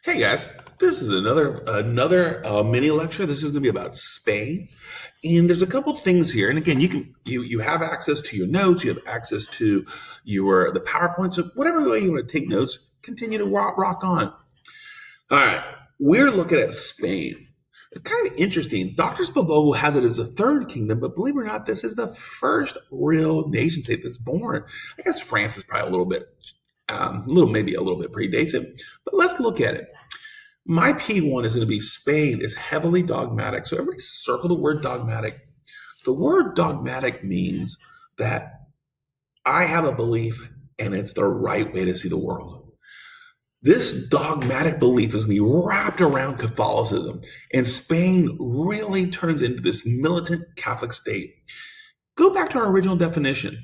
Hey guys, this is another mini lecture. This is going to be about Spain, and there's a couple things here. And again, you have access to your notes, you have access to your the PowerPoint. So whatever way you want to take notes, continue to rock on. All right, we're looking at Spain. It's kind of interesting. Dr. Spavogel has it as a third kingdom, but believe it or not, this is the first real nation state that's born. I guess France is probably maybe a little bit predates it, but let's look at it. My P1 is going to be Spain is heavily dogmatic. So everybody circle the word dogmatic. The word dogmatic means that I have a belief and it's the right way to see the world. This dogmatic belief is going to be wrapped around Catholicism, and Spain really turns into this militant Catholic state. Go back to our original definition.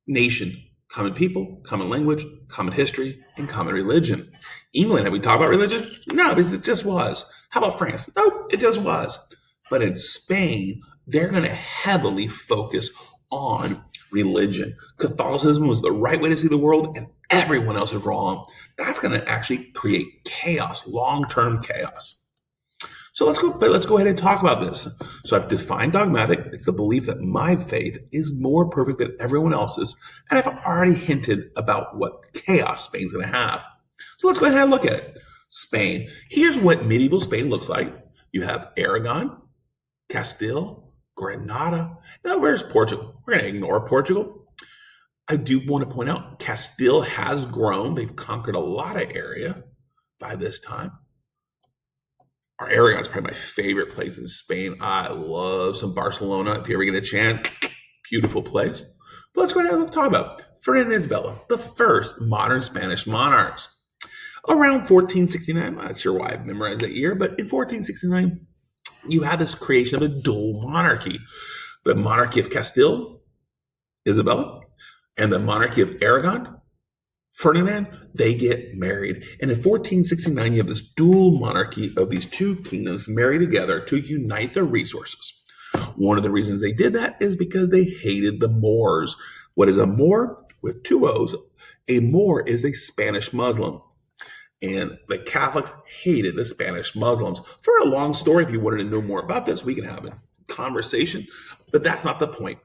Nation, common people, common language, common history, and common religion. England, have we talked about religion? No, because it just was. How about France? No, it just was. But in Spain, they're going to heavily focus on religion. Catholicism was the right way to see the world, and everyone else is wrong. That's going to actually create chaos, long-term chaos. So let's go ahead and talk about this. So I've defined dogmatic. It's the belief that my faith is more perfect than everyone else's. And I've already hinted about what chaos Spain's going to have. So let's go ahead and look at it. Spain. Here's what medieval Spain looks like. You have Aragon, Castile, Granada. Now where's Portugal? We're going to ignore Portugal. I do want to point out Castile has grown. They've conquered a lot of area by this time. Our Aragon's probably my favorite place in Spain. I love some Barcelona. If you ever get a chance, beautiful place. But let's go ahead and talk about Ferdinand and Isabella, the first modern Spanish monarchs. Around 1469, I'm not sure why I've memorized that year, but in 1469, you have this creation of a dual monarchy. The monarchy of Castile, Isabella, and the monarchy of Aragon, Ferdinand, they get married. And in 1469, you have this dual monarchy of these two kingdoms married together to unite their resources. One of the reasons they did that is because they hated the Moors. What is a Moor? With two O's. A Moor is a Spanish Muslim. And the Catholics hated the Spanish Muslims. For a long story, if you wanted to know more about this, we can have a conversation. But that's not the point.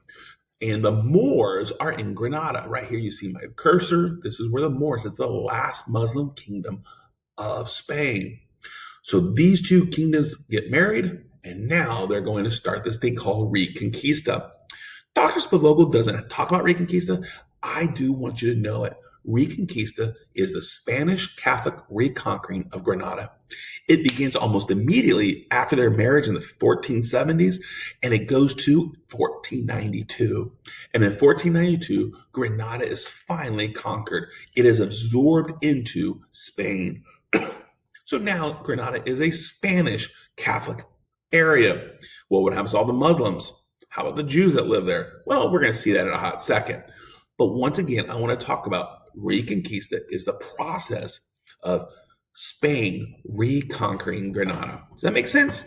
And the Moors are in Granada. Right here, you see my cursor. This is where the Moors, it's the last Muslim kingdom of Spain. So these two kingdoms get married, and now they're going to start this thing called Reconquista. Dr. Spavogel doesn't talk about Reconquista. I do want you to know it. Reconquista is the Spanish Catholic reconquering of Granada. It begins almost immediately after their marriage in the 1470s, and it goes to 1492. And in 1492, Granada is finally conquered. It is absorbed into Spain. So now Granada is a Spanish Catholic area. Well, what happens to all the Muslims? How about the Jews that live there? Well, we're going to see that in a hot second. But once again, I want to talk about Reconquista is the process of Spain reconquering Granada. Does that make sense?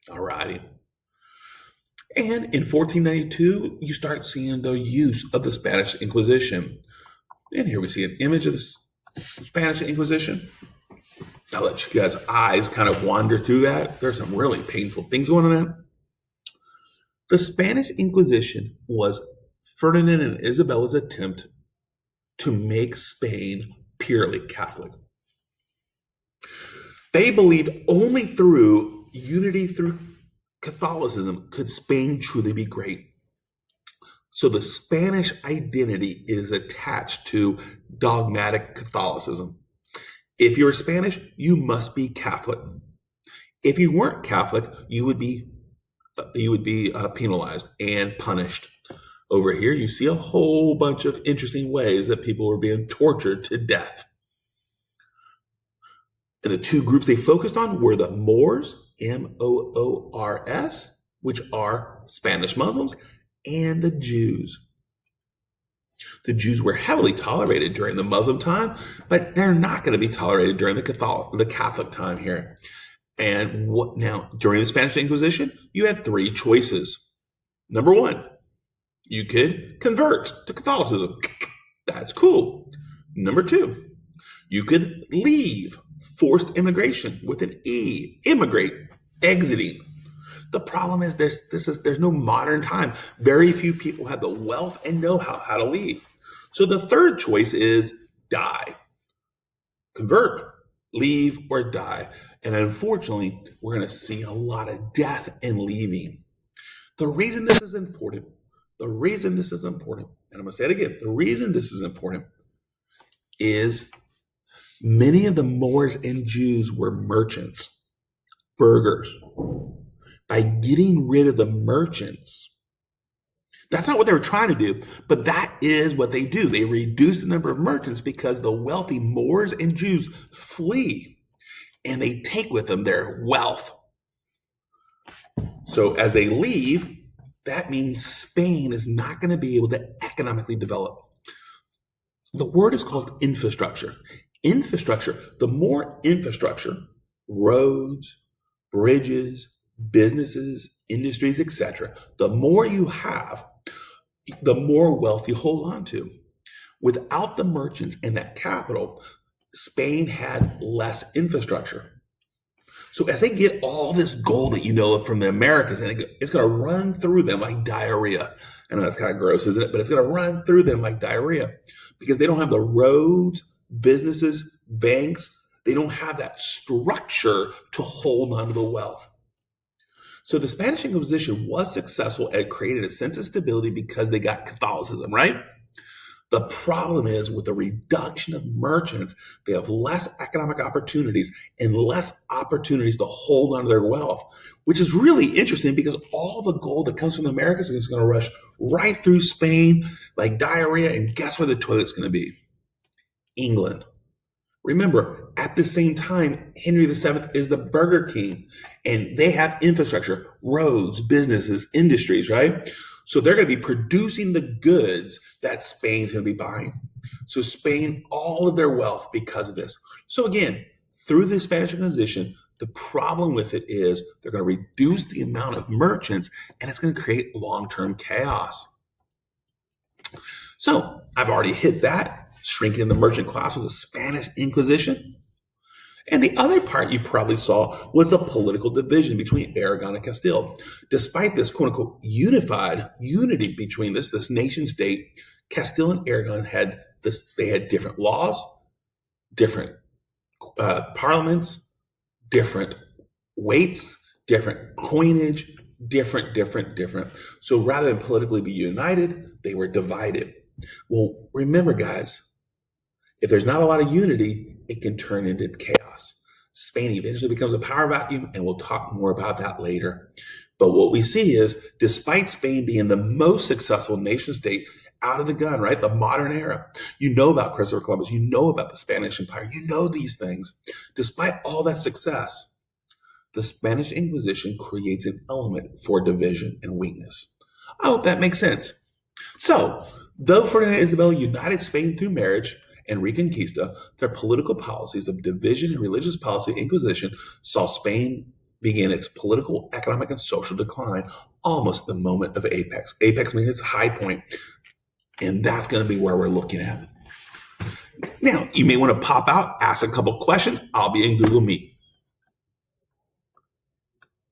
All righty. And in 1492, you start seeing the use of the Spanish Inquisition. And here we see an image of the Spanish Inquisition. I'll let you guys' eyes kind of wander through that. There's some really painful things going on in that. The Spanish Inquisition was Ferdinand and Isabella's attempt to make Spain purely Catholic. They believed only through unity through Catholicism could Spain truly be great. So the Spanish identity is attached to dogmatic Catholicism. If you're Spanish, you must be Catholic. If you weren't Catholic, you would be penalized and punished. Over here, you see a whole bunch of interesting ways that people were being tortured to death. And the two groups they focused on were the Moors, M-O-O-R-S, which are Spanish Muslims, and the Jews. The Jews were heavily tolerated during the Muslim time, but they're not going to be tolerated during the Catholic time here. And now, during the Spanish Inquisition, you had three choices. Number one, you could convert to Catholicism. That's cool. Number two, you could leave forced immigration with an E, immigrate, exiting. The problem is there's no modern time. Very few people have the wealth and know how to leave. So the third choice is die, convert, leave, or die. And unfortunately, we're going to see a lot of death and leaving. The reason this is important, and I'm going to say it again, the reason this is important is many of the Moors and Jews were merchants, burghers. By getting rid of the merchants, that's not what they were trying to do, but that is what they do. They reduce the number of merchants because the wealthy Moors and Jews flee and they take with them their wealth. So as they leave, that means Spain is not going to be able to economically develop. The word is called infrastructure. Infrastructure, the more infrastructure, roads, bridges, businesses, industries, etc., the more you have, the more wealth you hold on to. Without the merchants and that capital, Spain had less infrastructure. So as they get all this gold that you know from the Americas, and it's going to run through them like diarrhea. I know that's kind of gross, isn't it? But it's going to run through them like diarrhea because they don't have the roads, businesses, banks. They don't have that structure to hold on to the wealth. So the Spanish Inquisition was successful at creating a sense of stability because they got Catholicism, right? The problem is with the reduction of merchants, they have less economic opportunities and less opportunities to hold on to their wealth, which is really interesting because all the gold that comes from the Americas is going to rush right through Spain like diarrhea. And guess where the toilet's going to be? England. Remember, at the same time, Henry VII is the Burger King, and they have infrastructure, roads, businesses, industries, right? So they're going to be producing the goods that Spain's going to be buying. So Spain, all of their wealth because of this. So again, through the Spanish Inquisition, the problem with it is they're going to reduce the amount of merchants, and it's going to create long-term chaos. So I've already hit that. Shrinking the merchant class with the Spanish Inquisition. And the other part you probably saw was the political division between Aragon and Castile. Despite this quote unquote unity between this nation state, Castile and Aragon had they had different laws, different parliaments, different weights, different coinage, different. So rather than politically be united, they were divided. Well, remember, guys, if there's not a lot of unity, it can turn into chaos. Spain eventually becomes a power vacuum, and we'll talk more about that later. But what we see is, despite Spain being the most successful nation state out of the gun, right? The modern era. You know about Christopher Columbus. You know about the Spanish Empire. You know these things. Despite all that success, the Spanish Inquisition creates an element for division and weakness. I hope that makes sense. So, though Ferdinand and Isabella united Spain through marriage and Reconquista, their political policies of division and religious policy Inquisition saw Spain begin its political, economic, and social decline almost at the moment of apex. Apex means its high point, and that's going to be where we're looking at. Now, you may want to pop out, ask a couple questions. I'll be in Google Meet.